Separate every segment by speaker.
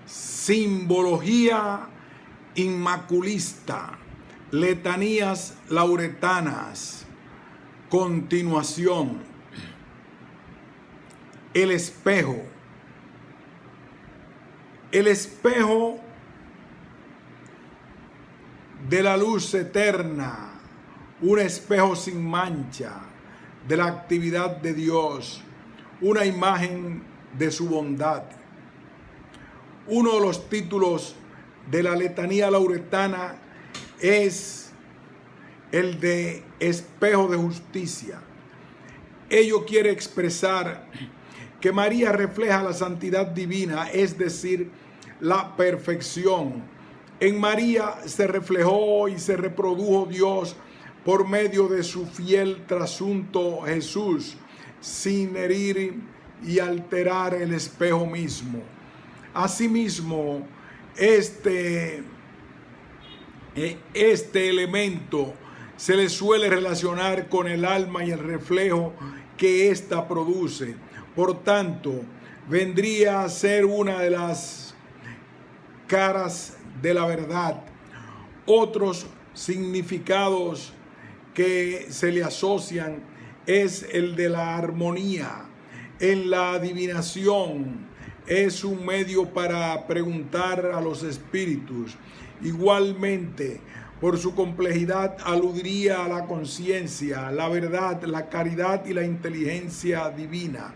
Speaker 1: Simbología inmaculista, letanías lauretanas. Continuación, el espejo. El espejo de la luz eterna, un espejo sin mancha de la actividad de Dios, una imagen de su bondad. Uno de los títulos de la letanía lauretana es el de espejo de justicia. Ello quiere expresar que María refleja la santidad divina, es decir, la perfección. En María se reflejó y se reprodujo Dios por medio de su fiel trasunto Jesús, sin herir y alterar el espejo mismo. Asimismo, este elemento se le suele relacionar con el alma y el reflejo que ésta produce. Por tanto, vendría a ser una de las caras de la verdad. Otros significados que se le asocian es el de la armonía. En la adivinación es un medio para preguntar a los espíritus. Igualmente, por su complejidad, aludiría a la conciencia, la verdad, la caridad y la inteligencia divina.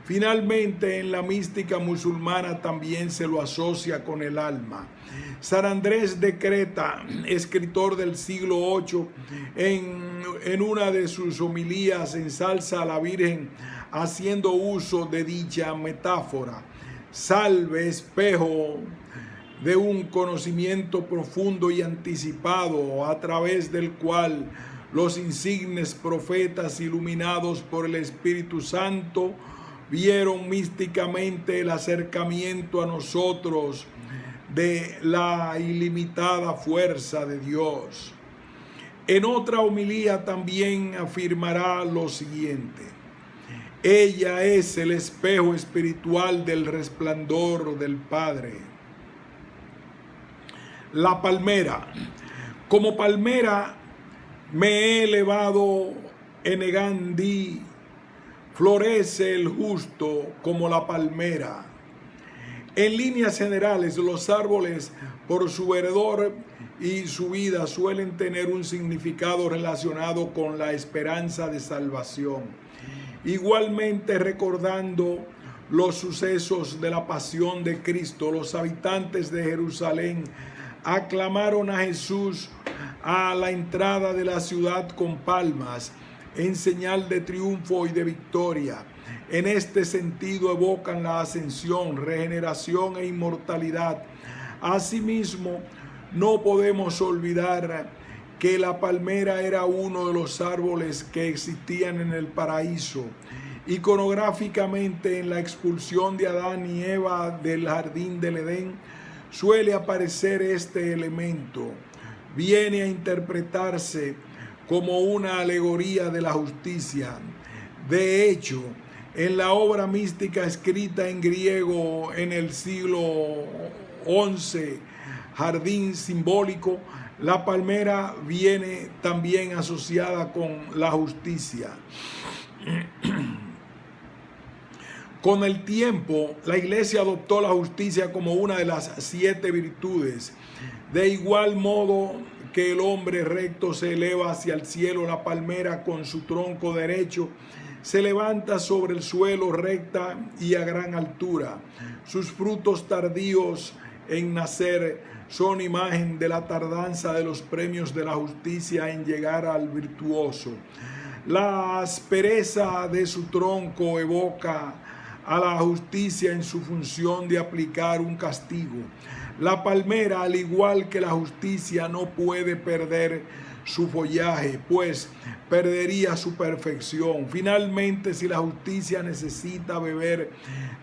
Speaker 1: Finalmente, en la mística musulmana también se lo asocia con el alma. San Andrés de Creta, escritor del siglo VIII, en una de sus homilías ensalza a la Virgen haciendo uso de dicha metáfora. Salve, espejo de un conocimiento profundo y anticipado, a través del cual los insignes profetas iluminados por el Espíritu Santo vieron místicamente el acercamiento a nosotros de la ilimitada fuerza de Dios. En otra homilía también afirmará lo siguiente: ella es el espejo espiritual del resplandor del Padre. La palmera. Como palmera me he elevado en Egandí, florece el justo como la palmera. En líneas generales, los árboles, por su verdor y su vida, suelen tener un significado relacionado con la esperanza de salvación. Igualmente, recordando los sucesos de la pasión de Cristo, los habitantes de Jerusalén aclamaron a Jesús a la entrada de la ciudad con palmas, en señal de triunfo y de victoria. En este sentido evocan la ascensión, regeneración e inmortalidad. Asimismo, no podemos olvidar que la palmera era uno de los árboles que existían en el paraíso. Iconográficamente, en la expulsión de Adán y Eva del jardín del Edén, suele aparecer este elemento. Viene a interpretarse como una alegoría de la justicia. De hecho, en la obra mística escrita en griego en el siglo XI, Jardín Simbólico, la palmera viene también asociada con la justicia. Con el tiempo, la Iglesia adoptó la justicia como una de las 7 virtudes. De igual modo que el hombre recto se eleva hacia el cielo, la palmera con su tronco derecho se levanta sobre el suelo recta y a gran altura. Sus frutos tardíos en nacer son imagen de la tardanza de los premios de la justicia en llegar al virtuoso. La aspereza de su tronco evoca a la justicia en su función de aplicar un castigo. La palmera, al igual que la justicia, no puede perder su follaje, pues perdería su perfección. Finalmente, si la justicia necesita beber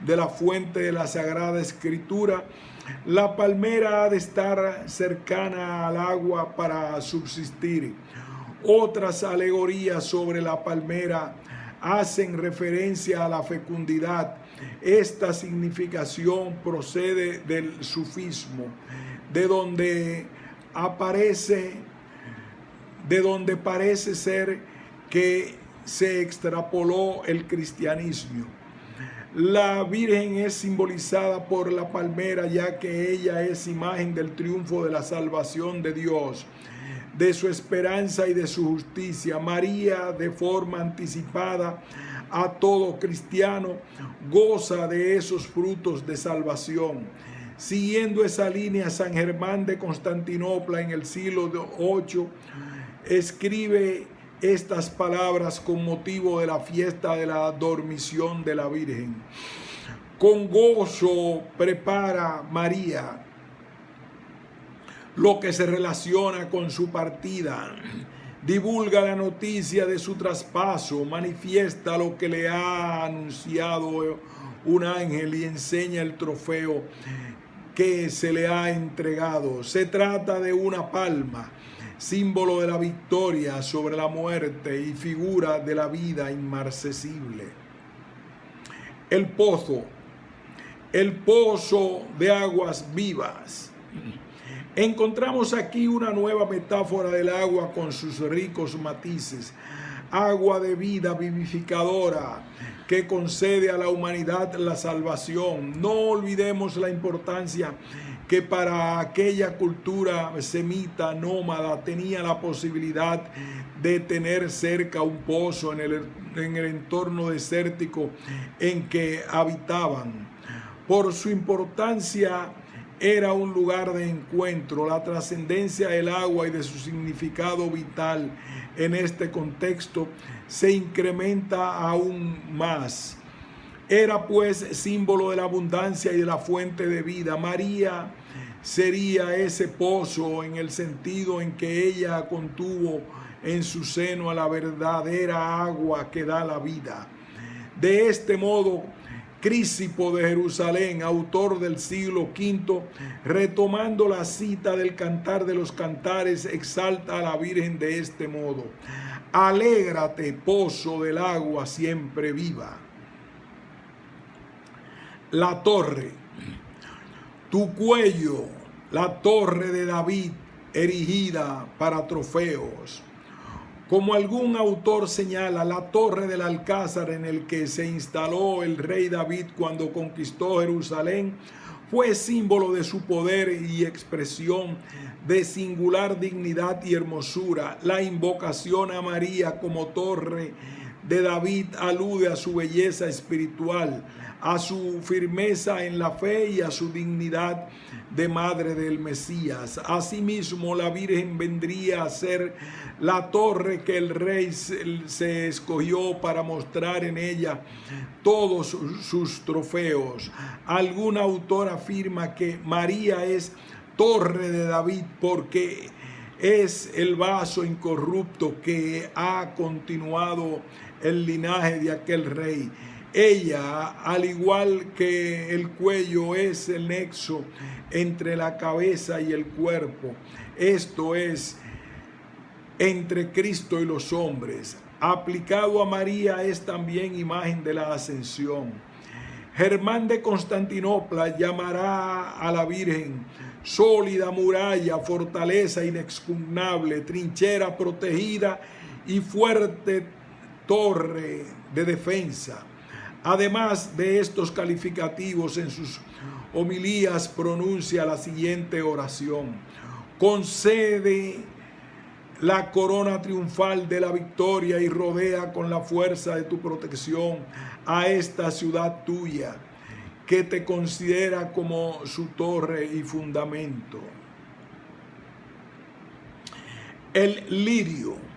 Speaker 1: de la fuente de la Sagrada Escritura, la palmera ha de estar cercana al agua para subsistir. Otras alegorías sobre la palmera hacen referencia a la fecundidad Esta significación procede del sufismo, de donde parece ser que se extrapoló el cristianismo. La Virgen es simbolizada por la palmera, ya que ella es imagen del triunfo de la salvación de Dios, de su esperanza y de su justicia. María, de forma anticipada a todo cristiano, goza de esos frutos de salvación. Siguiendo esa línea, San Germán de Constantinopla en el siglo VIII escribe estas palabras con motivo de la fiesta de la dormición de la Virgen. Con gozo prepara María lo que se relaciona con su partida, divulga la noticia de su traspaso, manifiesta lo que le ha anunciado un ángel y enseña el trofeo que se le ha entregado. Se trata de una palma, símbolo de la victoria sobre la muerte y figura de la vida inmarcesible. El pozo de aguas vivas. Encontramos aquí una nueva metáfora del agua con sus ricos matices. Agua de vida vivificadora que concede a la humanidad la salvación. No olvidemos la importancia que para aquella cultura semita nómada tenía la posibilidad de tener cerca un pozo en el entorno desértico en que habitaban. Por su importancia era un lugar de encuentro. La trascendencia del agua y de su significado vital en este contexto se incrementa aún más. Era pues símbolo de la abundancia y de la fuente de vida. María sería ese pozo en el sentido en que ella contuvo en su seno a la verdadera agua que da la vida. De este modo, Crisipo de Jerusalén, autor del siglo V, retomando la cita del Cantar de los Cantares, exalta a la Virgen de este modo: alégrate, pozo del agua siempre viva. La torre, tu cuello, la torre de David, erigida para trofeos. Como algún autor señala, la torre del Alcázar en el que se instaló el rey David cuando conquistó Jerusalén fue símbolo de su poder y expresión de singular dignidad y hermosura. La invocación a María como torre de David alude a su belleza espiritual, a su firmeza en la fe y a su dignidad de madre del Mesías. Asimismo, la Virgen vendría a ser la torre que el rey se escogió para mostrar en ella todos sus trofeos. Algún autor afirma que María es torre de David porque es el vaso incorrupto que ha continuado el linaje de aquel rey. Ella, al igual que el cuello, es el nexo entre la cabeza y el cuerpo, esto es, entre Cristo y los hombres. Aplicado a María es también imagen de la ascensión. Germán de Constantinopla llamará a la Virgen sólida muralla, fortaleza inexpugnable, trinchera protegida y fuerte torre de defensa. Además de estos calificativos, en sus homilías pronuncia la siguiente oración: concede la corona triunfal de la victoria y rodea con la fuerza de tu protección a esta ciudad tuya, que te considera como su torre y fundamento. El lirio.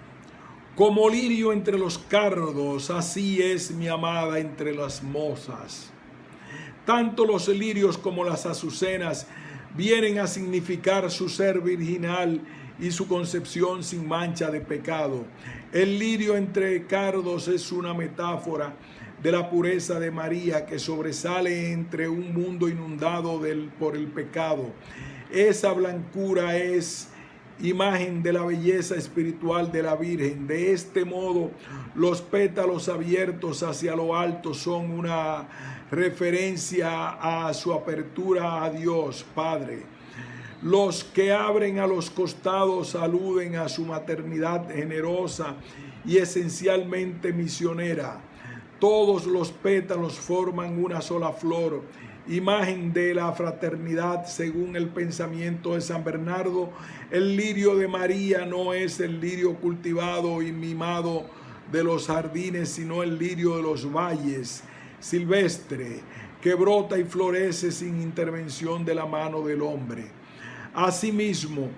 Speaker 1: Como lirio entre los cardos, así es mi amada entre las mozas. Tanto los lirios como las azucenas vienen a significar su ser virginal y su concepción sin mancha de pecado. El lirio entre cardos es una metáfora de la pureza de María, que sobresale entre un mundo inundado por el pecado. Esa blancura es imagen de la belleza espiritual de la Virgen. De este modo, los pétalos abiertos hacia lo alto son una referencia a su apertura a Dios Padre. Los que abren a los costados aluden a su maternidad generosa y esencialmente misionera. Todos los pétalos forman una sola flor, imagen de la fraternidad según el pensamiento de San Bernardo. El lirio de María no es el lirio cultivado y mimado de los jardines, sino el lirio de los valles, silvestre, que brota y florece sin intervención de la mano del hombre. Asimismo,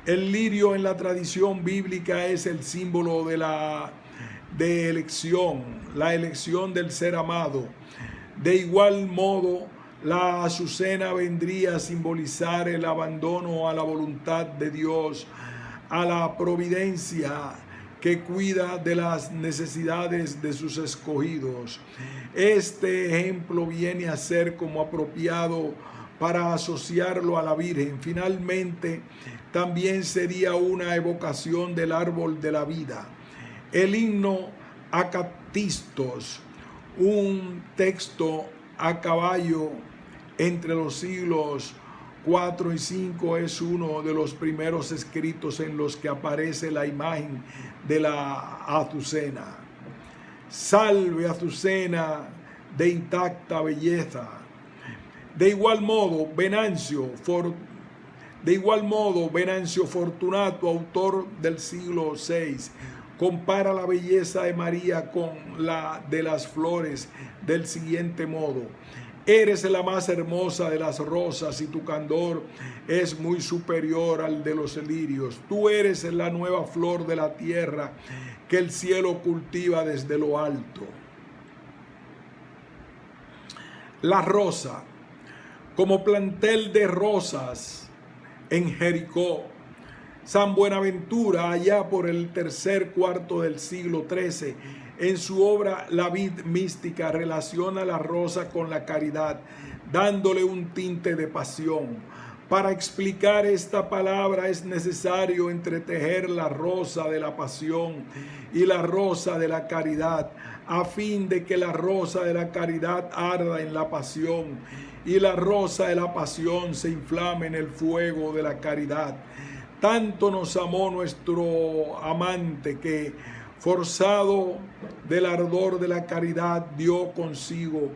Speaker 1: el lirio en la tradición bíblica es el símbolo de elección, la elección del ser amado. De igual modo, la azucena vendría a simbolizar el abandono a la voluntad de Dios, a la providencia que cuida de las necesidades de sus escogidos. Este ejemplo viene a ser como apropiado para asociarlo a la Virgen. Finalmente, también sería una evocación del árbol de la vida. El himno Acatistos, un texto a caballo entre los siglos 4 y 5, es uno de los primeros escritos en los que aparece la imagen de la azucena. Salve Azucena de intacta belleza. De igual modo, Venancio Fortunato, autor del siglo VI, compara la belleza de María con la de las flores del siguiente modo: eres la más hermosa de las rosas y tu candor es muy superior al de los lirios. Tú eres la nueva flor de la tierra que el cielo cultiva desde lo alto. La rosa, como plantel de rosas en Jericó. San Buenaventura, allá por el tercer cuarto del siglo XIII, en su obra La vid mística, relaciona la rosa con la caridad, dándole un tinte de pasión. Para explicar esta palabra es necesario entretejer la rosa de la pasión y la rosa de la caridad, a fin de que la rosa de la caridad arda en la pasión y la rosa de la pasión se inflame en el fuego de la caridad. Tanto nos amó nuestro amante que, forzado del ardor de la caridad, dio consigo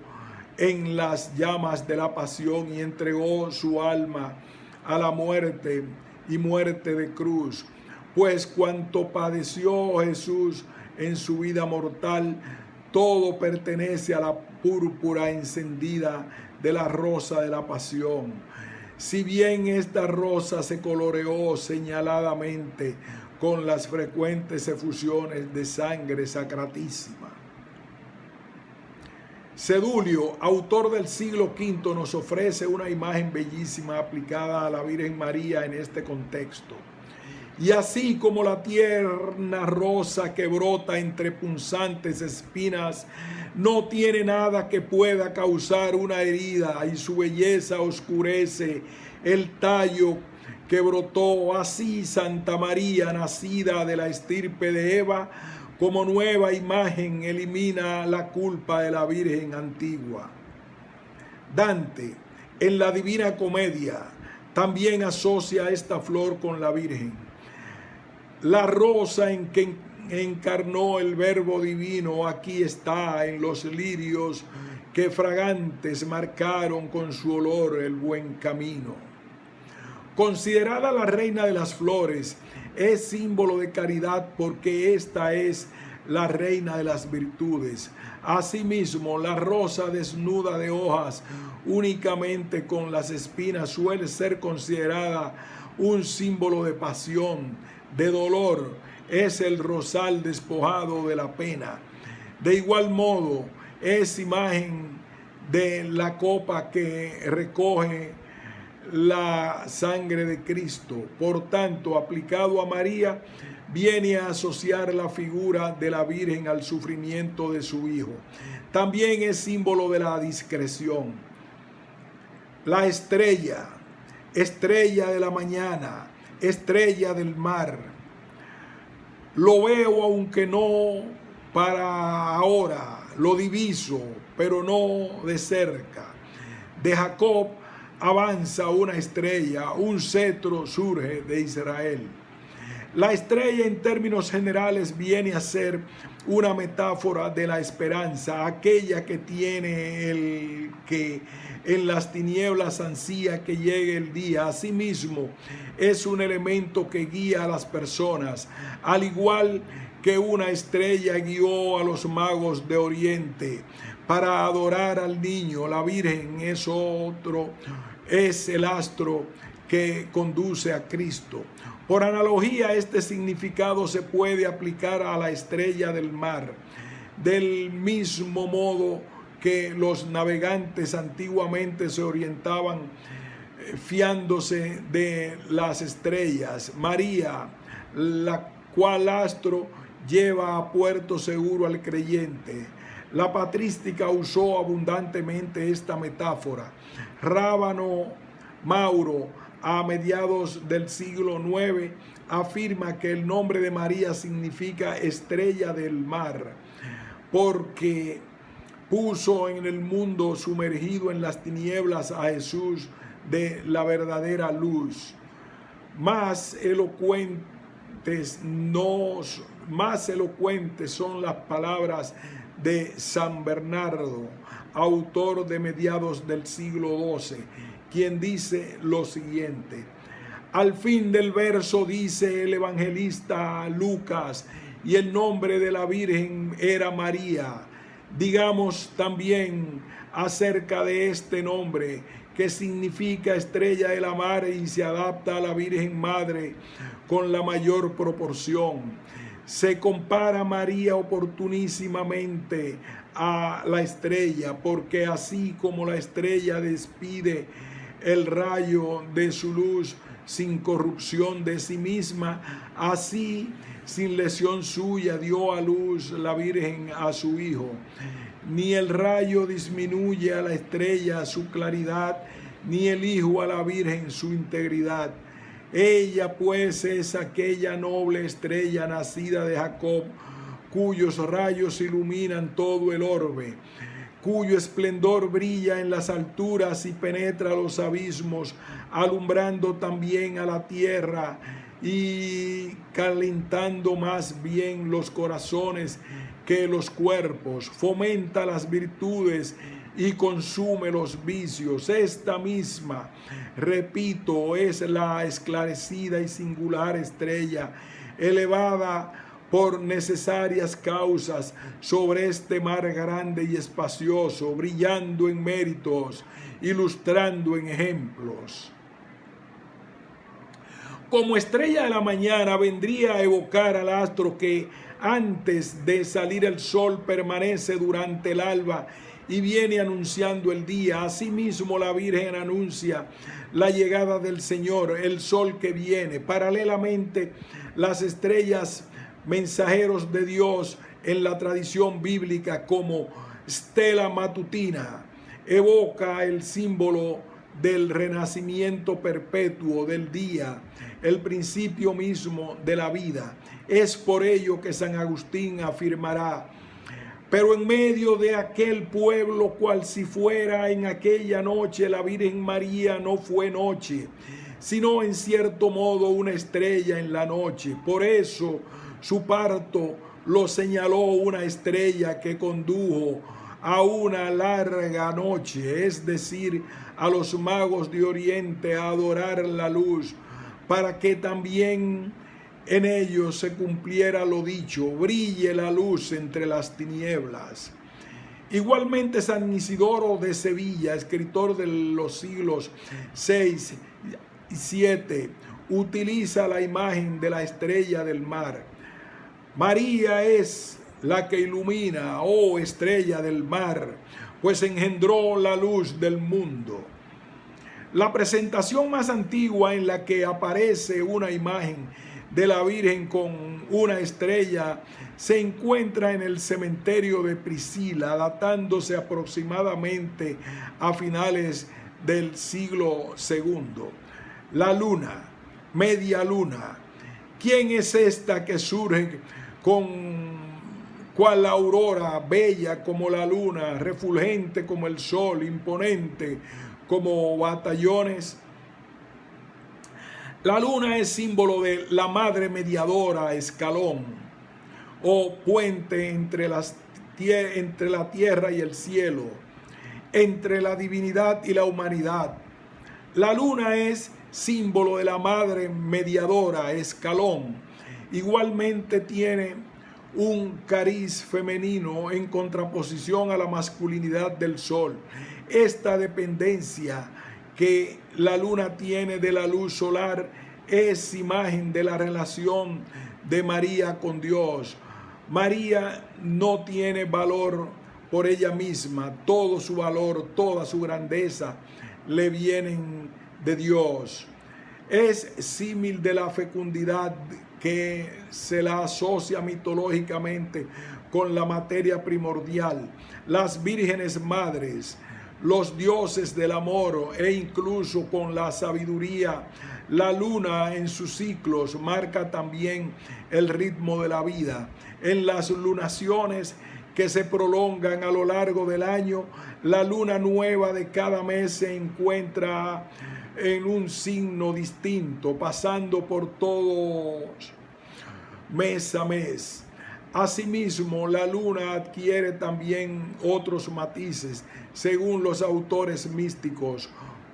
Speaker 1: en las llamas de la pasión y entregó su alma a la muerte y muerte de cruz. Pues cuanto padeció Jesús en su vida mortal, todo pertenece a la púrpura encendida de la rosa de la pasión. Si bien esta rosa se coloreó señaladamente con las frecuentes efusiones de sangre sacratísima. Cedulio, autor del siglo V, nos ofrece una imagen bellísima aplicada a la Virgen María en este contexto. Y así como la tierna rosa que brota entre punzantes espinas no tiene nada que pueda causar una herida y su belleza oscurece el tallo que brotó, así Santa María, nacida de la estirpe de Eva, como nueva imagen elimina la culpa de la Virgen antigua. Dante, en la Divina Comedia, también asocia esta flor con la Virgen. La rosa en que encarnó el Verbo divino aquí está en los lirios que fragantes marcaron con su olor el buen camino. Considerada la reina de las flores, es símbolo de caridad porque esta es la reina de las virtudes. Asimismo, la rosa desnuda de hojas únicamente con las espinas suele ser considerada un símbolo de pasión, de dolor. Es el rosal despojado de la pena. De igual modo, es imagen de la copa que recoge la sangre de Cristo. Por tanto, aplicado a María, viene a asociar la figura de la Virgen al sufrimiento de su Hijo. También es símbolo de la discreción. La estrella, estrella de la mañana, estrella del mar. Lo veo aunque no para ahora, lo diviso, pero no de cerca. De Jacob avanza una estrella, un cetro surge de Israel. La estrella en términos generales viene a ser una metáfora de la esperanza, aquella que tiene el que en las tinieblas ansía que llegue el día. Asimismo, es un elemento que guía a las personas, al igual que una estrella guió a los magos de Oriente para adorar al niño. La Virgen es el astro que conduce a Cristo. Por analogía, este significado se puede aplicar a la estrella del mar. Del mismo modo que los navegantes antiguamente se orientaban fiándose de las estrellas, María, la cual astro lleva a puerto seguro al creyente. La patrística usó abundantemente esta metáfora. Rábano Mauro, a mediados del siglo IX, afirma que el nombre de María significa estrella del mar, porque puso en el mundo sumergido en las tinieblas a Jesús de la verdadera luz. Más elocuentes son las palabras de San Bernardo, autor de mediados del siglo XII, quien dice lo siguiente: al fin del verso dice el evangelista Lucas, y el nombre de la Virgen era María. Digamos también acerca de este nombre, que significa estrella de la mar y se adapta a la Virgen Madre con la mayor proporción. Se compara a María oportunísimamente a la estrella, porque así como la estrella despide el rayo de su luz sin corrupción de sí misma, así sin lesión suya dio a luz la Virgen a su Hijo. Ni el rayo disminuye a la estrella su claridad, ni el Hijo a la Virgen su integridad. Ella pues es aquella noble estrella nacida de Jacob, cuyos rayos iluminan todo el orbe, cuyo esplendor brilla en las alturas y penetra los abismos, alumbrando también a la tierra y calentando más bien los corazones que los cuerpos, fomenta las virtudes y consume los vicios. Esta misma, repito, es la esclarecida y singular estrella, elevada por necesarias causas sobre este mar grande y espacioso, brillando en méritos, ilustrando en ejemplos. Como estrella de la mañana vendría a evocar al astro que antes de salir el sol permanece durante el alba y viene anunciando el día. Asimismo, la Virgen anuncia la llegada del Señor, el sol que viene. Paralelamente, las estrellas mensajeros de Dios en la tradición bíblica, como estela matutina, evoca el símbolo del renacimiento perpetuo del día, el principio mismo de la vida. Es por ello que San Agustín afirmará: pero en medio de aquel pueblo, cual si fuera en aquella noche, la Virgen María no fue noche, sino en cierto modo una estrella en la noche. Por eso su parto lo señaló una estrella que condujo a una larga noche, es decir, a los magos de Oriente a adorar la luz, para que también en ellos se cumpliera lo dicho: brille la luz entre las tinieblas. Igualmente, San Isidoro de Sevilla, escritor de los siglos VI y VII, utiliza la imagen de la estrella del mar. María es la que ilumina, oh estrella del mar, pues engendró la luz del mundo. La presentación más antigua en la que aparece una imagen de la Virgen con una estrella se encuentra en el cementerio de Priscila, datándose aproximadamente a finales del siglo II. La luna, media luna. ¿Quién es esta que surge cual la aurora, bella como la luna, refulgente como el sol, imponente como batallones. La luna es símbolo de la madre mediadora, escalón o puente entre la tierra y el cielo, entre la divinidad y la humanidad. La luna es símbolo de la madre mediadora, escalón. Igualmente tiene un cariz femenino en contraposición a la masculinidad del sol. Esta dependencia que la luna tiene de la luz solar es imagen de la relación de María con Dios. María no tiene valor por ella misma, todo su valor, toda su grandeza le vienen de Dios. Es símil de la fecundidad que se la asocia mitológicamente con la materia primordial, las vírgenes madres, los dioses del amor e incluso con la sabiduría. La luna en sus ciclos marca también el ritmo de la vida. En las lunaciones que se prolongan a lo largo del año, la luna nueva de cada mes se encuentra en un signo distinto, pasando por todos mes a mes. Asimismo, la luna adquiere también otros matices, según los autores místicos,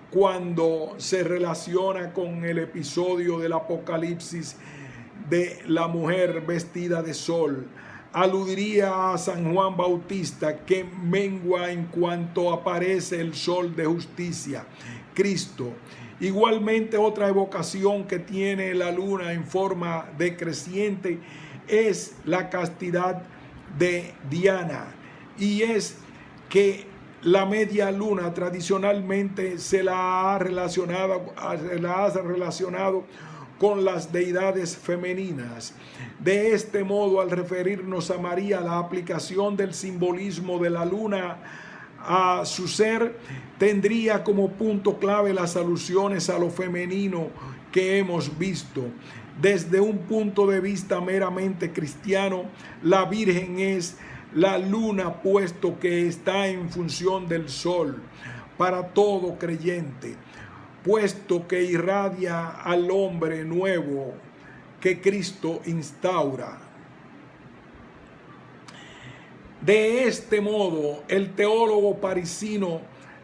Speaker 1: cuando se relaciona con el episodio del Apocalipsis de la mujer vestida de sol. Aludiría a San Juan Bautista, que mengua en cuanto aparece el sol de justicia, Cristo. Igualmente, otra evocación que tiene la luna en forma decreciente es la castidad de Diana, y es que la media luna tradicionalmente se la ha relacionado con las deidades femeninas. De este modo, al referirnos a María, la aplicación del simbolismo de la luna a su ser tendría como punto clave las alusiones a lo femenino que hemos visto. Desde un punto de vista meramente cristiano, la Virgen es la luna, puesto que está en función del sol para todo creyente, puesto que irradia al hombre nuevo que Cristo instaura. De este modo, el teólogo parisino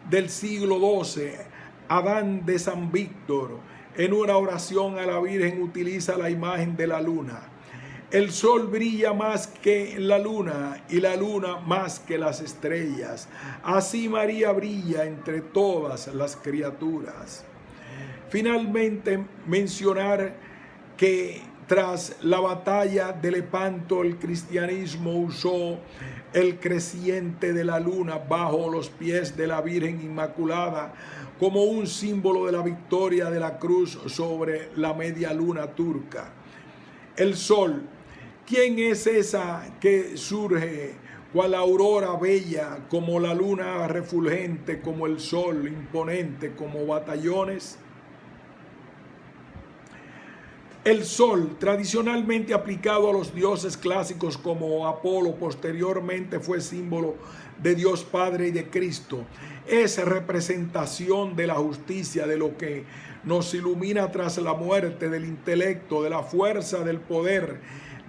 Speaker 1: del siglo XII, Adán de San Víctor, en una oración a la Virgen utiliza la imagen de la luna. El sol brilla más que la luna y la luna más que las estrellas. Así María brilla entre todas las criaturas. Finalmente, mencionar que tras la batalla de Lepanto, el cristianismo usó el creciente de la luna bajo los pies de la Virgen Inmaculada como un símbolo de la victoria de la cruz sobre la media luna turca. El sol, ¿quién es esa que surge cual aurora bella, como la luna refulgente, como el sol, imponente como batallones? El sol, tradicionalmente aplicado a los dioses clásicos como Apolo, posteriormente fue símbolo de Dios Padre y de Cristo. Es representación de la justicia, de lo que nos ilumina tras la muerte, del intelecto, de la fuerza, del poder,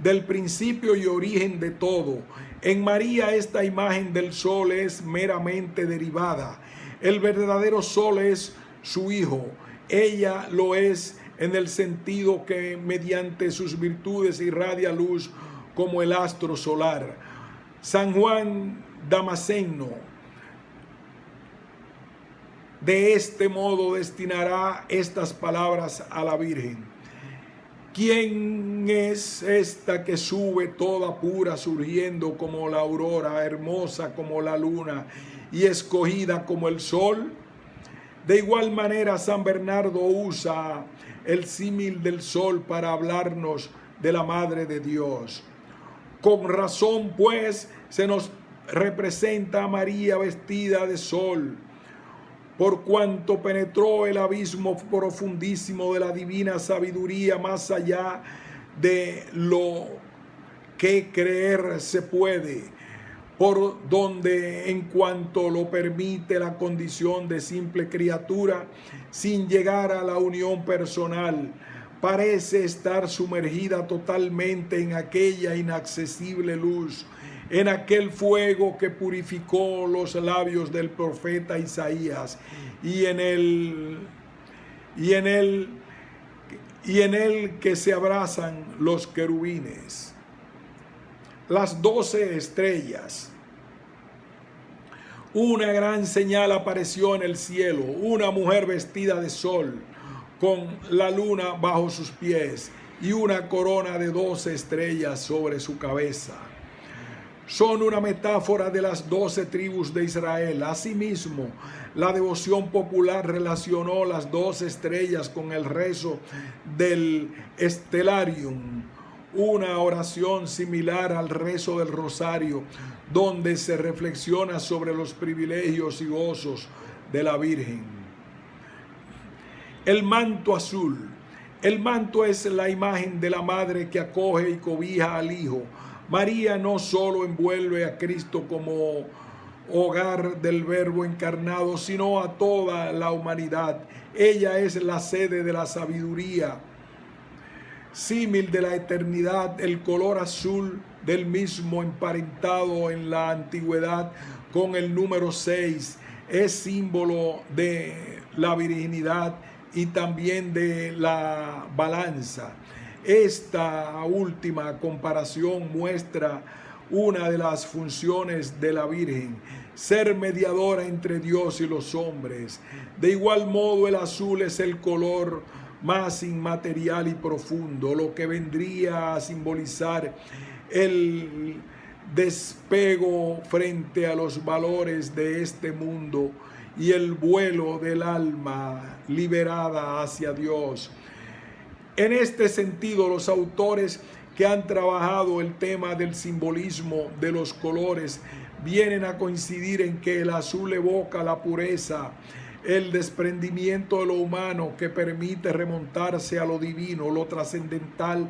Speaker 1: del principio y origen de todo. En María esta imagen del sol es meramente derivada. El verdadero sol es su Hijo. Ella lo es en el sentido que mediante sus virtudes irradia luz como el astro solar. San Juan Damasceno de este modo destinará estas palabras a la Virgen. ¿Quién es esta que sube toda pura, surgiendo como la aurora, hermosa como la luna y escogida como el sol? De igual manera, San Bernardo usa el símil del sol para hablarnos de la Madre de Dios. Con razón, pues, se nos representa a María vestida de sol, por cuanto penetró el abismo profundísimo de la divina sabiduría más allá de lo que creer se puede, por donde en cuanto lo permite la condición de simple criatura, sin llegar a la unión personal, parece estar sumergida totalmente en aquella inaccesible luz, en aquel fuego que purificó los labios del profeta Isaías, y en él que se abrazan los querubines. Las 12 estrellas. Una gran señal apareció en el cielo, una mujer vestida de sol, con la luna bajo sus pies y una corona de 12 estrellas sobre su cabeza. Son una metáfora de las 12 tribus de Israel. Asimismo, la devoción popular relacionó las 12 estrellas con el rezo del Stellarium, una oración similar al rezo del rosario, donde se reflexiona sobre los privilegios y gozos de la Virgen. El manto azul. El manto es la imagen de la madre que acoge y cobija al Hijo. María no solo envuelve a Cristo como hogar del Verbo encarnado, sino a toda la humanidad. Ella es la sede de la sabiduría, símil de la eternidad. El color azul del mismo, emparentado en la antigüedad con el número 6, es símbolo de la virginidad y también de la balanza. Esta última comparación muestra una de las funciones de la Virgen, ser mediadora entre Dios y los hombres. De igual modo, el azul es el color más inmaterial y profundo, lo que vendría a simbolizar el despego frente a los valores de este mundo y el vuelo del alma liberada hacia Dios. En este sentido, los autores que han trabajado el tema del simbolismo de los colores vienen a coincidir en que el azul evoca la pureza, el desprendimiento de lo humano que permite remontarse a lo divino, lo trascendental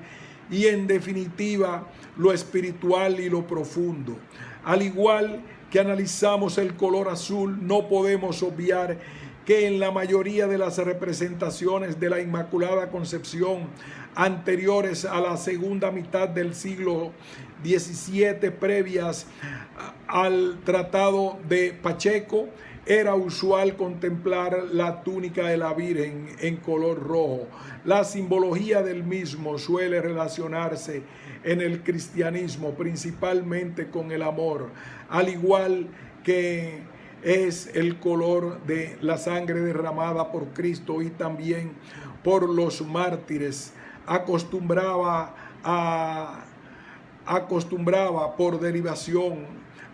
Speaker 1: y en definitiva lo espiritual y lo profundo. Al igual que analizamos el color azul, no podemos obviar que en la mayoría de las representaciones de la Inmaculada Concepción anteriores a la segunda mitad del siglo XVII, previas al Tratado de Pacheco, era usual contemplar la túnica de la Virgen en color rojo. La simbología del mismo suele relacionarse en el cristianismo principalmente con el amor, al igual que es el color de la sangre derramada por Cristo y también por los mártires. Acostumbraba por derivación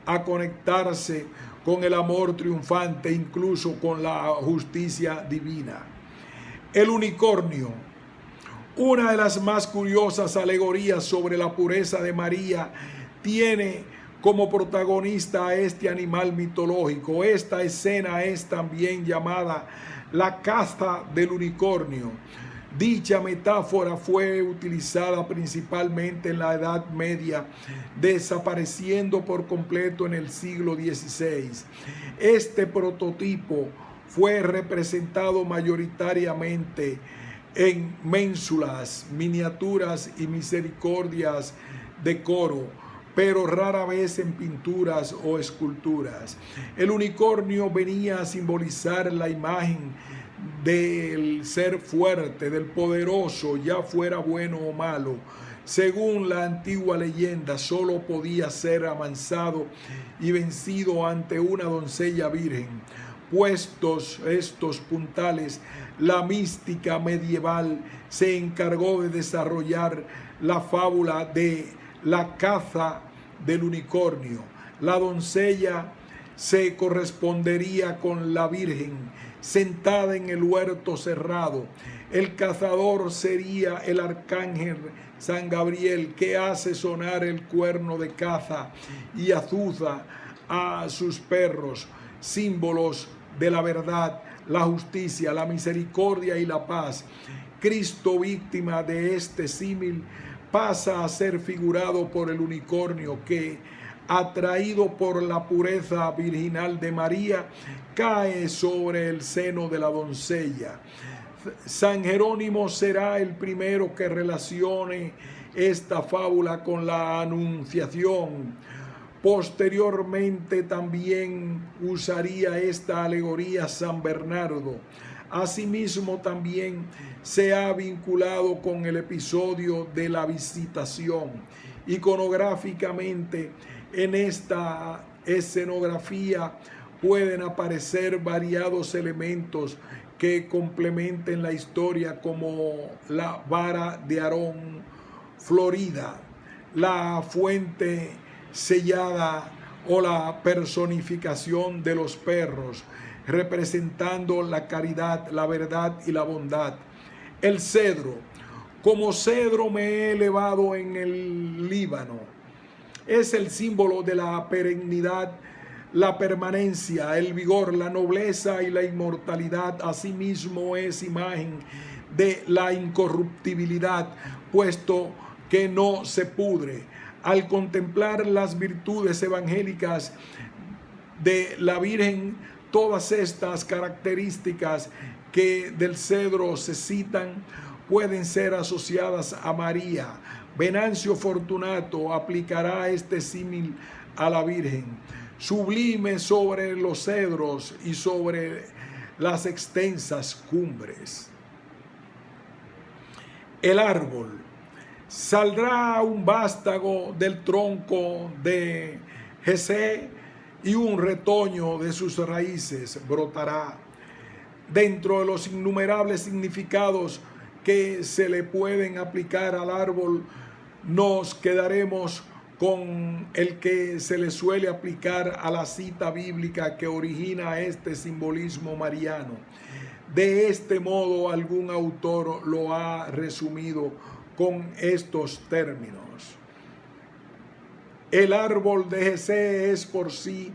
Speaker 1: a conectarse con el amor triunfante, incluso con la justicia divina. El unicornio. Una de las más curiosas alegorías sobre la pureza de María tiene como protagonista a este animal mitológico. Esta escena es también llamada la caza del unicornio. Dicha metáfora fue utilizada principalmente en la Edad Media, desapareciendo por completo en el siglo XVI. Este prototipo fue representado mayoritariamente en ménsulas, miniaturas y misericordias de coro, pero rara vez en pinturas o esculturas. El unicornio venía a simbolizar la imagen del ser fuerte, del poderoso, ya fuera bueno o malo. Según la antigua leyenda, solo podía ser amansado y vencido ante una doncella virgen. Puestos estos puntales, la mística medieval se encargó de desarrollar la fábula de la caza del unicornio. La doncella se correspondería con la Virgen sentada en el huerto cerrado. El cazador sería el arcángel San Gabriel, que hace sonar el cuerno de caza y azuza a sus perros, símbolos de la verdad, la justicia, la misericordia y la paz. Cristo, víctima de este símil, pasa a ser figurado por el unicornio que, atraído por la pureza virginal de María, cae sobre el seno de la doncella. San Jerónimo será el primero que relacione esta fábula con la Anunciación. Posteriormente también usaría esta alegoría San Bernardo. Asimismo también se ha vinculado con el episodio de la visitación. Iconográficamente, en esta escenografía pueden aparecer variados elementos que complementen la historia, como la vara de Aarón florida, la fuente sellada o la personificación de los perros, representando la caridad, la verdad y la bondad. El cedro, como cedro me he elevado en el Líbano, es el símbolo de la perennidad, la permanencia, el vigor, la nobleza y la inmortalidad. Asimismo es imagen de la incorruptibilidad, puesto que no se pudre. Al contemplar las virtudes evangélicas de la Virgen, todas estas características que del cedro se citan pueden ser asociadas a María. Venancio Fortunato aplicará este símil a la Virgen. Sublime sobre los cedros y sobre las extensas cumbres. El árbol. Saldrá un vástago del tronco de Jesé y un retoño de sus raíces brotará. Dentro de los innumerables significados que se le pueden aplicar al árbol, nos quedaremos con el que se le suele aplicar a la cita bíblica que origina este simbolismo mariano. De este modo, algún autor lo ha resumido con estos términos: el árbol de Jesé es por sí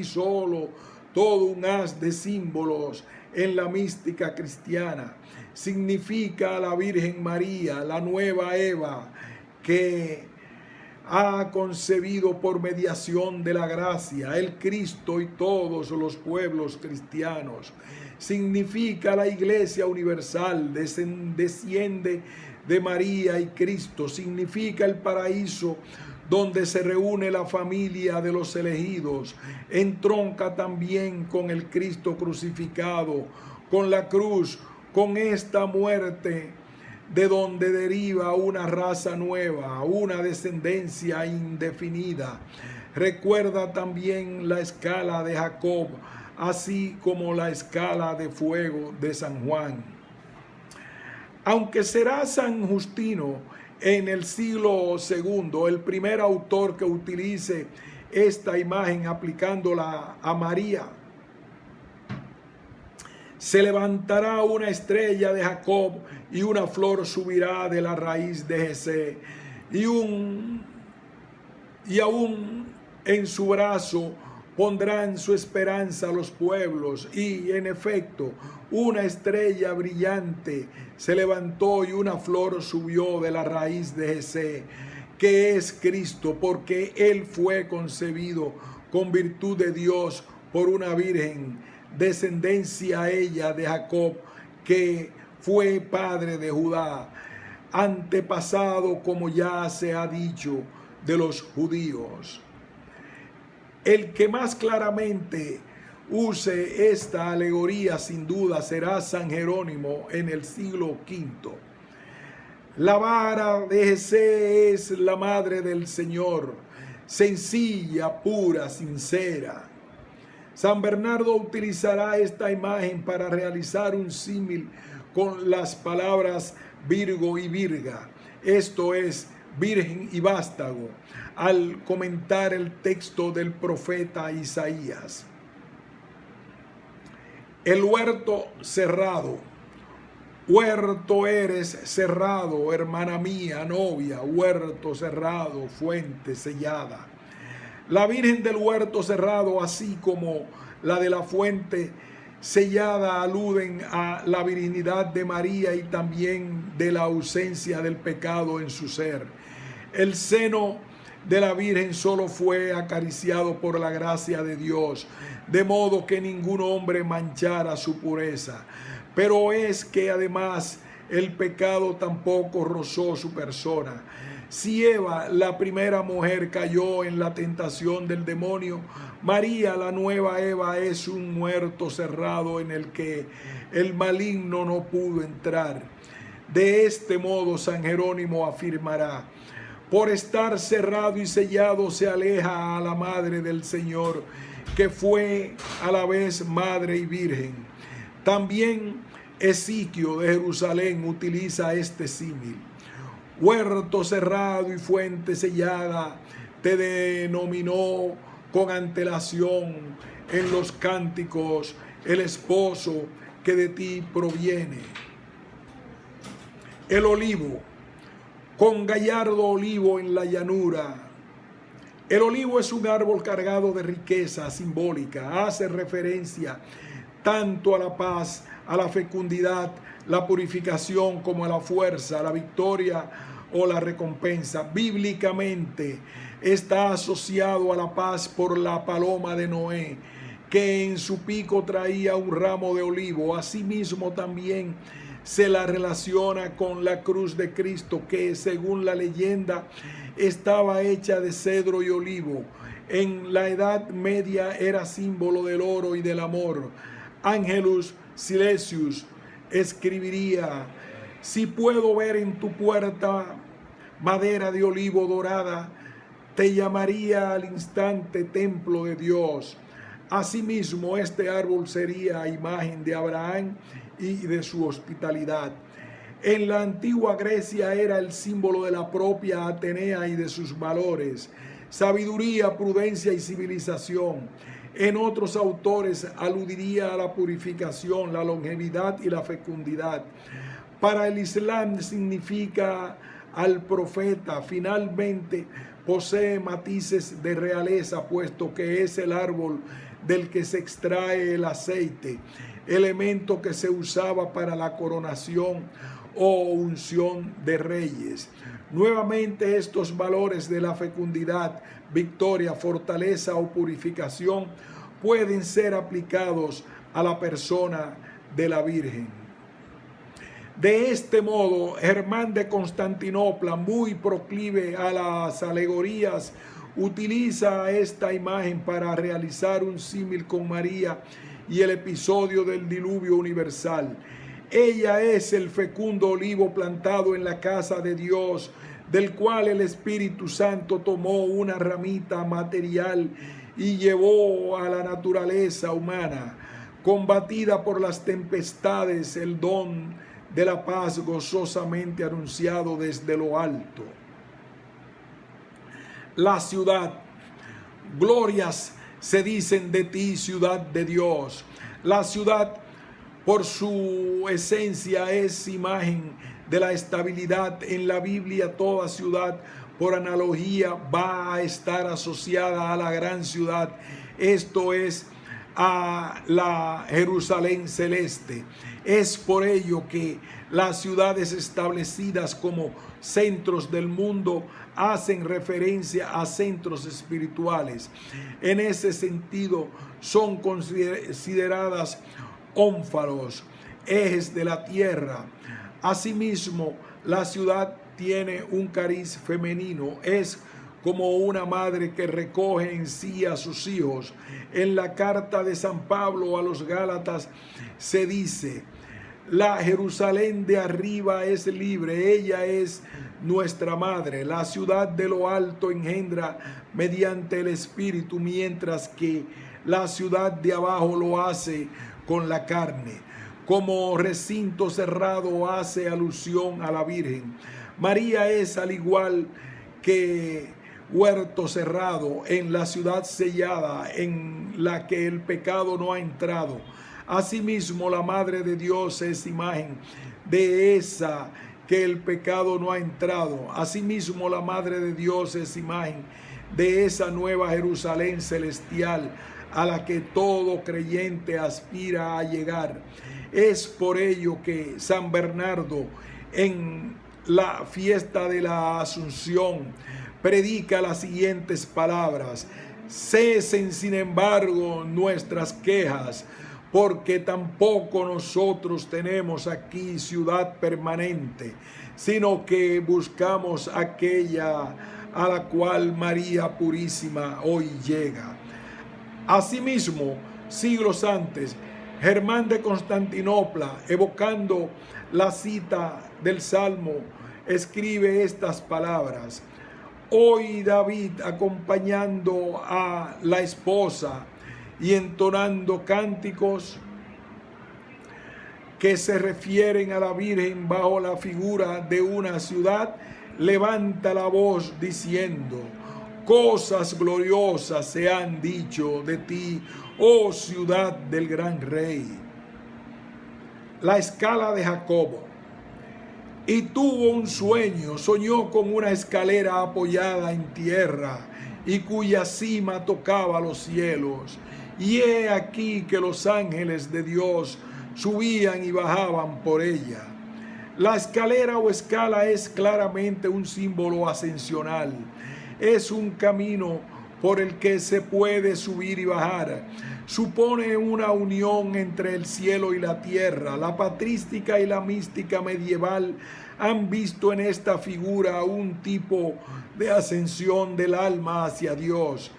Speaker 1: solo todo un haz de símbolos en la mística cristiana. Significa a la Virgen María, la nueva Eva, que ha concebido por mediación de la gracia, el Cristo y todos los pueblos cristianos. Significa la Iglesia universal, desciende de María y Cristo. Significa el paraíso donde se reúne la familia de los elegidos. Entronca también con el Cristo crucificado, con la cruz, con esta muerte, de donde deriva una raza nueva, una descendencia indefinida. Recuerda también la escala de Jacob, así como la escala de fuego de San Juan. Aunque será San Justino en el siglo II el primer autor que utilice esta imagen aplicándola a María, se levantará una estrella de Jacob y una flor subirá de la raíz de Jesé, y aún en su brazo pondrán su esperanza los pueblos. Y en efecto, una estrella brillante se levantó y una flor subió de la raíz de Jesé, que es Cristo, porque él fue concebido con virtud de Dios por una virgen, descendencia ella de Jacob, que fue padre de Judá, antepasado, como ya se ha dicho, de los judíos. El que más claramente use esta alegoría sin duda será San Jerónimo en el siglo V. La vara de Jesé es la madre del Señor, sencilla, pura, sincera. San Bernardo utilizará esta imagen para realizar un símil con las palabras Virgo y Virga, esto es, virgen y vástago, al comentar el texto del profeta Isaías. El huerto cerrado. Huerto eres cerrado, hermana mía, novia, huerto cerrado, fuente sellada. La Virgen del huerto cerrado, así como la de la fuente sellada aluden a la virginidad de María y también de la ausencia del pecado en su ser. El seno de la Virgen solo fue acariciado por la gracia de Dios, de modo que ningún hombre manchara su pureza. Pero es que además el pecado tampoco rozó su persona. Si Eva, la primera mujer, cayó en la tentación del demonio, María, la nueva Eva, es un huerto cerrado en el que el maligno no pudo entrar. De este modo San Jerónimo afirmará: por estar cerrado y sellado se aleja a la Madre del Señor, que fue a la vez Madre y Virgen. También Ezequiel de Jerusalén utiliza este símil. Huerto cerrado y fuente sellada te denominó con antelación en los cánticos el esposo que de ti proviene. El olivo, con gallardo olivo en la llanura. El olivo es un árbol cargado de riqueza simbólica. Hace referencia tanto a la paz, a la fecundidad, la purificación, como a la fuerza, a la victoria o la recompensa. Bíblicamente está asociado a la paz por la paloma de Noé, que en su pico traía un ramo de olivo. Asimismo también se la relaciona con la cruz de Cristo, que según la leyenda estaba hecha de cedro y olivo. En la Edad Media era símbolo del oro y del amor. Angelus Silesius escribiría: si puedo ver en tu puerta madera de olivo dorada, te llamaría al instante templo de Dios. Asimismo, este árbol sería imagen de Abraham y de su hospitalidad. En la antigua Grecia era el símbolo de la propia Atenea y de sus valores, sabiduría, prudencia y civilización. En otros autores aludiría a la purificación, la longevidad y la fecundidad. Para el Islam significa al profeta. Finalmente posee matices de realeza, puesto que es el árbol del que se extrae el aceite, elemento que se usaba para la coronación o unción de reyes. Nuevamente, estos valores de la fecundidad, victoria, fortaleza o purificación pueden ser aplicados a la persona de la Virgen. De este modo, Germán de Constantinopla, muy proclive a las alegorías, utiliza esta imagen para realizar un símil con María y el episodio del diluvio universal. Ella es el fecundo olivo plantado en la casa de Dios, del cual el Espíritu Santo tomó una ramita material y llevó a la naturaleza humana. Combatida por las tempestades, el don de la paz gozosamente anunciado desde lo alto. La ciudad, glorias se dicen de ti, ciudad de Dios. La ciudad, por su esencia, es imagen de la estabilidad. En la Biblia, toda ciudad, por analogía, va a estar asociada a la gran ciudad. Esto es, a la Jerusalén celeste. Es por ello que las ciudades establecidas como centros del mundo hacen referencia a centros espirituales. En ese sentido, son consideradas ónfalos, ejes de la tierra. Asimismo, la ciudad tiene un cariz femenino, es como una madre que recoge en sí a sus hijos. En la carta de San Pablo a los Gálatas se dice: la Jerusalén de arriba es libre, ella es nuestra madre. La ciudad de lo alto engendra mediante el Espíritu, mientras que la ciudad de abajo lo hace con la carne. Como recinto cerrado hace alusión a la Virgen. María es, al igual que huerto cerrado, en la ciudad sellada en la que el pecado no ha entrado. Asimismo, la Madre de Dios es imagen de esa que el pecado no ha entrado. Asimismo, la Madre de Dios es imagen de esa nueva Jerusalén celestial a la que todo creyente aspira a llegar. Es por ello que San Bernardo, en la fiesta de la Asunción, predica las siguientes palabras: cesen sin embargo nuestras quejas, porque tampoco nosotros tenemos aquí ciudad permanente, sino que buscamos aquella a la cual María Purísima hoy llega. Asimismo, siglos antes, Germán de Constantinopla, evocando la cita del Salmo, escribe estas palabras: hoy David, acompañando a la esposa y entonando cánticos que se refieren a la Virgen bajo la figura de una ciudad, levanta la voz diciendo: cosas gloriosas se han dicho de ti, oh ciudad del gran rey. La escala de Jacobo. Y tuvo un sueño, soñó con una escalera apoyada en tierra y cuya cima tocaba los cielos. Y he aquí que los ángeles de Dios subían y bajaban por ella. La escalera o escala es claramente un símbolo ascensional. Es un camino por el que se puede subir y bajar. Supone una unión entre el cielo y la tierra. La patrística y la mística medieval han visto en esta figura un tipo de ascensión del alma hacia Dios.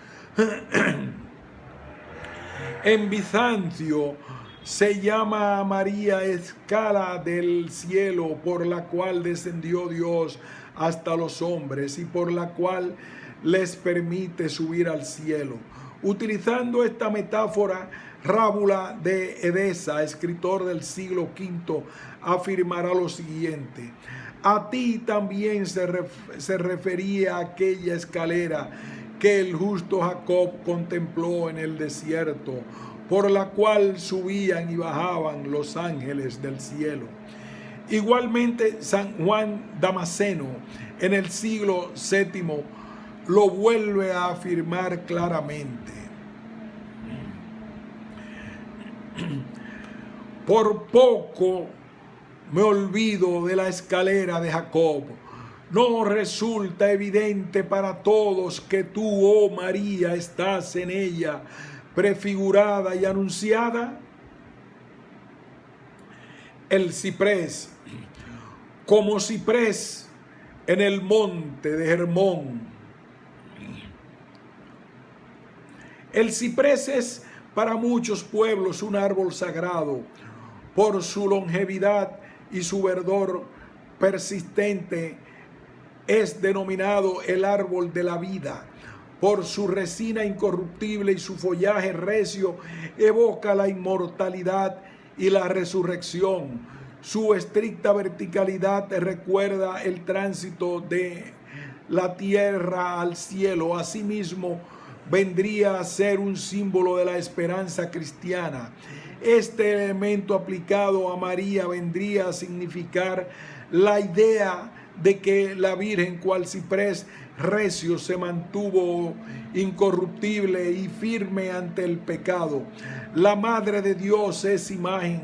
Speaker 1: En Bizancio se llama a María escala del cielo, por la cual descendió Dios hasta los hombres y por la cual les permite subir al cielo. Utilizando esta metáfora, Rábula de Edesa, escritor del siglo V, afirmará lo siguiente: a ti también se refería a aquella escalera que el justo Jacob contempló en el desierto, por la cual subían y bajaban los ángeles del cielo. Igualmente, San Juan Damasceno, en el siglo VII, lo vuelve a afirmar claramente. Por poco me olvido de la escalera de Jacob. ¿No resulta evidente para todos que tú, oh María, estás en ella, prefigurada y anunciada? El ciprés, como ciprés en el monte de Hermón. El ciprés es para muchos pueblos un árbol sagrado por su longevidad y su verdor persistente. Es denominado el árbol de la vida. Por su resina incorruptible y su follaje recio, evoca la inmortalidad y la resurrección. Su estricta verticalidad recuerda el tránsito de la tierra al cielo. Asimismo, vendría a ser un símbolo de la esperanza cristiana. Este elemento aplicado a María vendría a significar la idea de que la Virgen, cual ciprés recio, se mantuvo incorruptible y firme ante el pecado. La Madre de Dios es imagen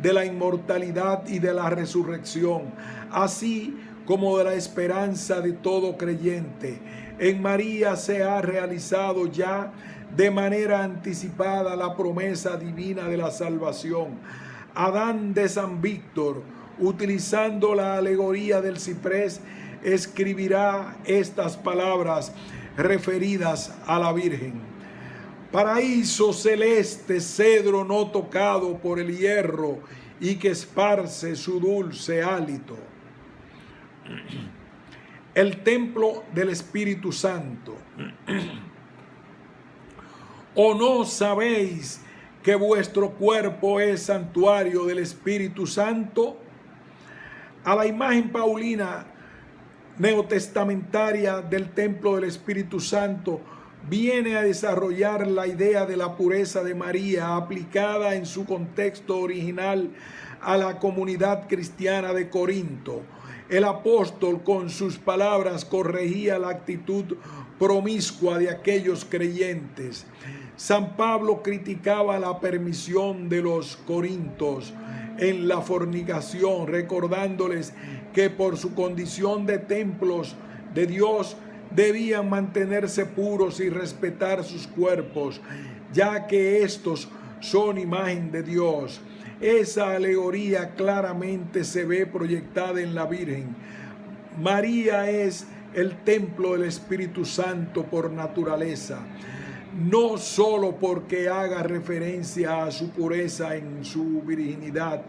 Speaker 1: de la inmortalidad y de la resurrección, así como de la esperanza de todo creyente. En María se ha realizado ya de manera anticipada la promesa divina de la salvación. Adán de San Víctor, utilizando la alegoría del ciprés, escribirá estas palabras referidas a la Virgen: paraíso celeste, cedro no tocado por el hierro y que esparce su dulce hálito. El templo del Espíritu Santo. ¿O no sabéis que vuestro cuerpo es santuario del Espíritu Santo? A la imagen paulina neotestamentaria del templo del Espíritu Santo viene a desarrollar la idea de la pureza de María aplicada en su contexto original a la comunidad cristiana de Corinto. El apóstol con sus palabras corregía la actitud promiscua de aquellos creyentes. San Pablo criticaba la permisión de los corintios en la fornicación, recordándoles que por su condición de templos de Dios debían mantenerse puros y respetar sus cuerpos, ya que estos son imagen de Dios. Esa alegoría claramente se ve proyectada en la Virgen. María es el templo del Espíritu Santo por naturaleza, no solo porque haga referencia a su pureza en su virginidad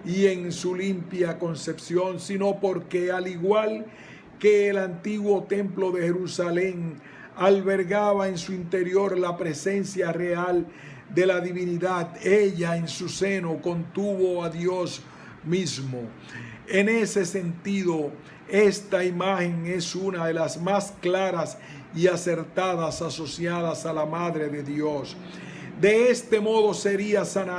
Speaker 1: y en su limpia concepción, sino porque, al igual que el antiguo templo de Jerusalén, albergaba en su interior la presencia real de la divinidad, ella en su seno contuvo a Dios mismo. En ese sentido, esta imagen es una de las más claras y acertadas asociadas a la Madre de Dios. De este modo sería San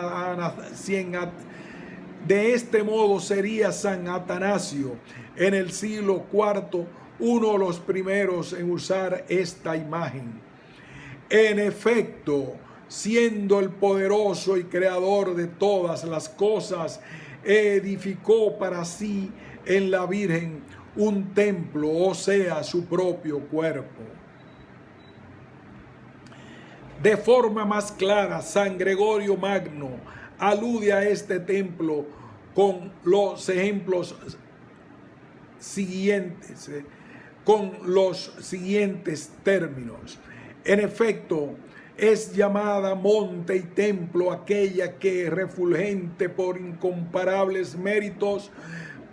Speaker 1: Atanasio en el siglo IV uno de los primeros en usar esta imagen. En efecto, siendo el poderoso y creador de todas las cosas, edificó para sí en la Virgen un templo, o sea, su propio cuerpo. De forma más clara, San Gregorio Magno alude a este templo con los ejemplos siguientes, con los siguientes términos. En efecto, es llamada monte y templo aquella que, refulgente por incomparables méritos,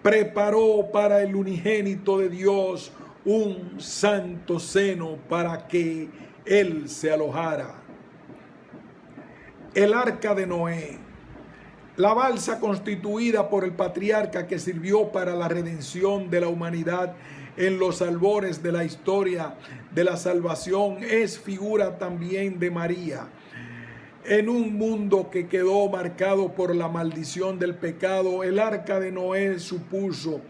Speaker 1: preparó para el unigénito de Dios un santo seno para que él se alojara. El arca de Noé, la balsa constituida por el patriarca que sirvió para la redención de la humanidad en los albores de la historia de la salvación, es figura también de María. En un mundo que quedó marcado por la maldición del pecado, el arca de Noé supuso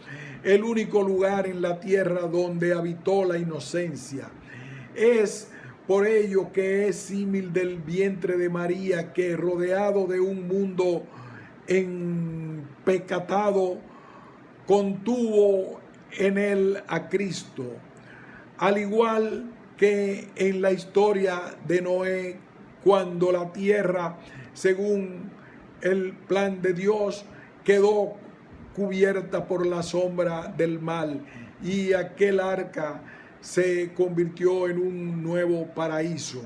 Speaker 1: el único lugar en la tierra donde habitó la inocencia. Es por ello que es símil del vientre de María, que, rodeado de un mundo empecatado, contuvo en él a Cristo. Al igual que en la historia de Noé, cuando la tierra, según el plan de Dios, quedó cubierta por la sombra del mal y aquel arca se convirtió en un nuevo paraíso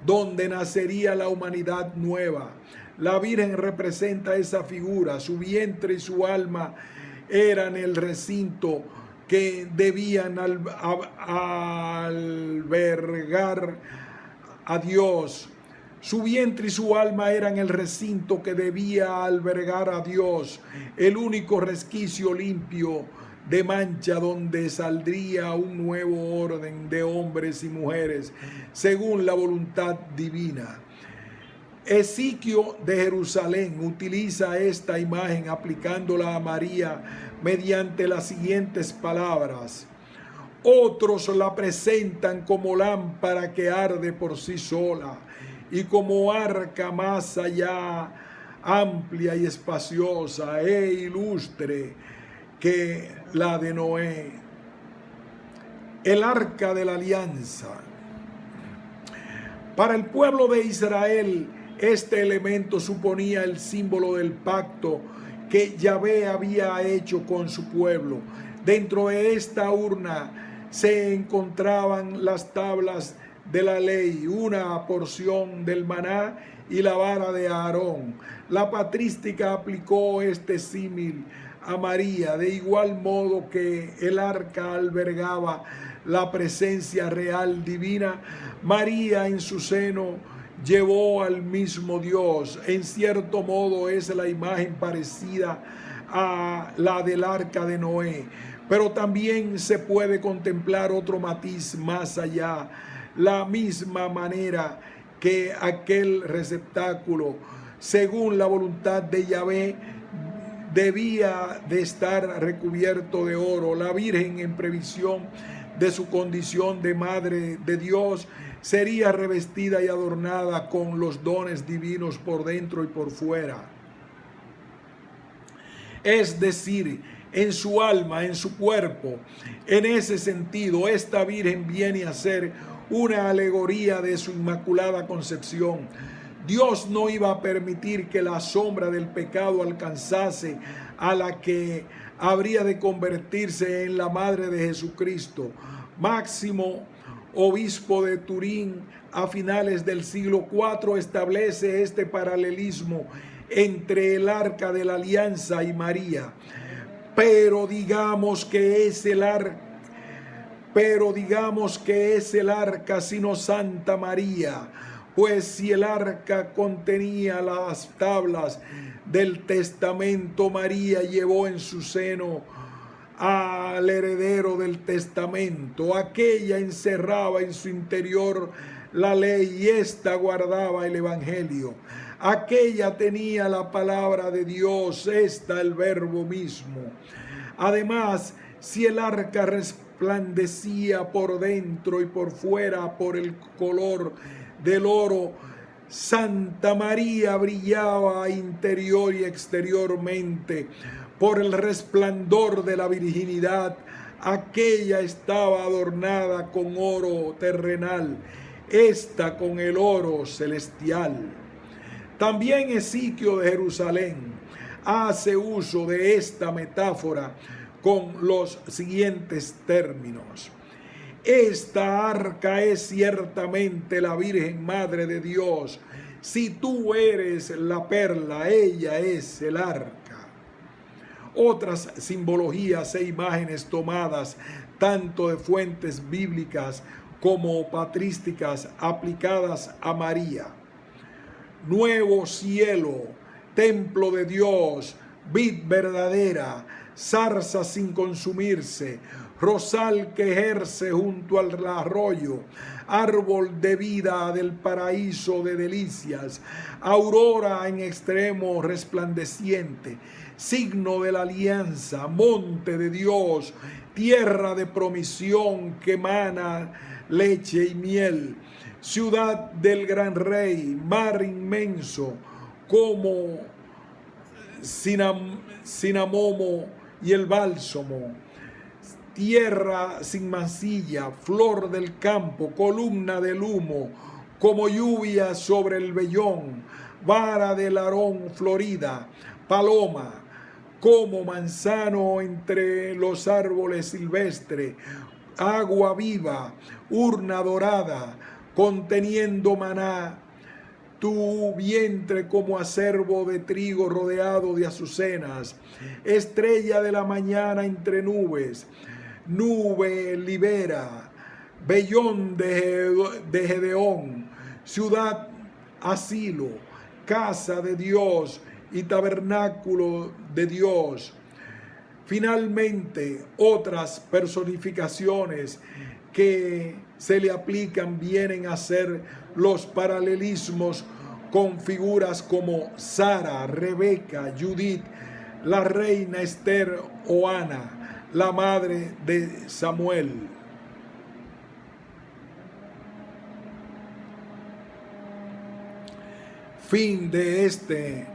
Speaker 1: donde nacería la humanidad nueva. La Virgen representa esa figura. Su vientre y su alma eran el recinto que debían albergar a Dios. Su vientre y su alma eran el recinto que debía albergar a Dios, el único resquicio limpio de mancha donde saldría un nuevo orden de hombres y mujeres según la voluntad divina. Ezequiel de Jerusalén utiliza esta imagen aplicándola a María mediante las siguientes palabras. Otros la presentan como lámpara que arde por sí sola y como arca más allá, amplia y espaciosa e ilustre que la de Noé. El arca de la alianza. Para el pueblo de Israel, este elemento suponía el símbolo del pacto que Yahvé había hecho con su pueblo. Dentro de esta urna se encontraban las tablas de la ley, una porción del maná y la vara de Aarón. La patrística aplicó este símil a María, de igual modo que el arca albergaba la presencia real divina. María en su seno llevó al mismo Dios. En cierto modo es la imagen parecida a la del arca de Noé, pero también se puede contemplar otro matiz más allá. La misma manera que aquel receptáculo, según la voluntad de Yahvé, debía de estar recubierto de oro, la Virgen, en previsión de su condición de Madre de Dios, sería revestida y adornada con los dones divinos por dentro y por fuera. Es decir, en su alma, en su cuerpo. En ese sentido, esta Virgen viene a ser una alegoría de su inmaculada concepción. Dios no iba a permitir que la sombra del pecado alcanzase a la que habría de convertirse en la madre de Jesucristo. Máximo, obispo de Turín, a finales del siglo IV, establece este paralelismo entre el arca de la alianza y María. Pero digamos que es el arca sino Santa María, pues si el arca contenía las tablas del testamento, María llevó en su seno al heredero del testamento. Aquella encerraba en su interior la ley y ésta guardaba el evangelio. Aquella tenía la palabra de Dios, ésta el verbo mismo. Además, si el arca resplandecía por dentro y por fuera por el color del oro, Santa María brillaba interior y exteriormente por el resplandor de la virginidad. Aquella estaba adornada con oro terrenal, esta con el oro celestial. También Ezequiel de Jerusalén hace uso de esta metáfora con los siguientes términos. Esta arca es ciertamente la Virgen Madre de Dios. Si tú eres la perla, ella es el arca. Otras simbologías e imágenes tomadas tanto de fuentes bíblicas como patrísticas aplicadas a María. Nuevo cielo, templo de Dios, vid verdadera, zarza sin consumirse, rosal que ejerce junto al arroyo, árbol de vida del paraíso de delicias, aurora en extremo resplandeciente, signo de la alianza, monte de Dios, tierra de promisión que emana leche y miel, ciudad del gran rey, mar inmenso como cinamomo y el bálsamo, tierra sin mancilla, flor del campo, columna del humo, como lluvia sobre el vellón, vara del Aarón florida, paloma, como manzano entre los árboles silvestres, agua viva, urna dorada, conteniendo maná, tu vientre como acervo de trigo rodeado de azucenas, estrella de la mañana entre nubes, nube libera, vellón de Gedeón, ciudad asilo, casa de Dios y tabernáculo de Dios. Finalmente, otras personificaciones que se le aplican vienen a ser los paralelismos con figuras como Sara, Rebeca, Judith, la reina Esther o Ana, la madre de Samuel. Fin de este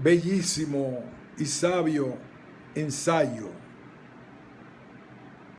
Speaker 1: bellísimo y sabio ensayo.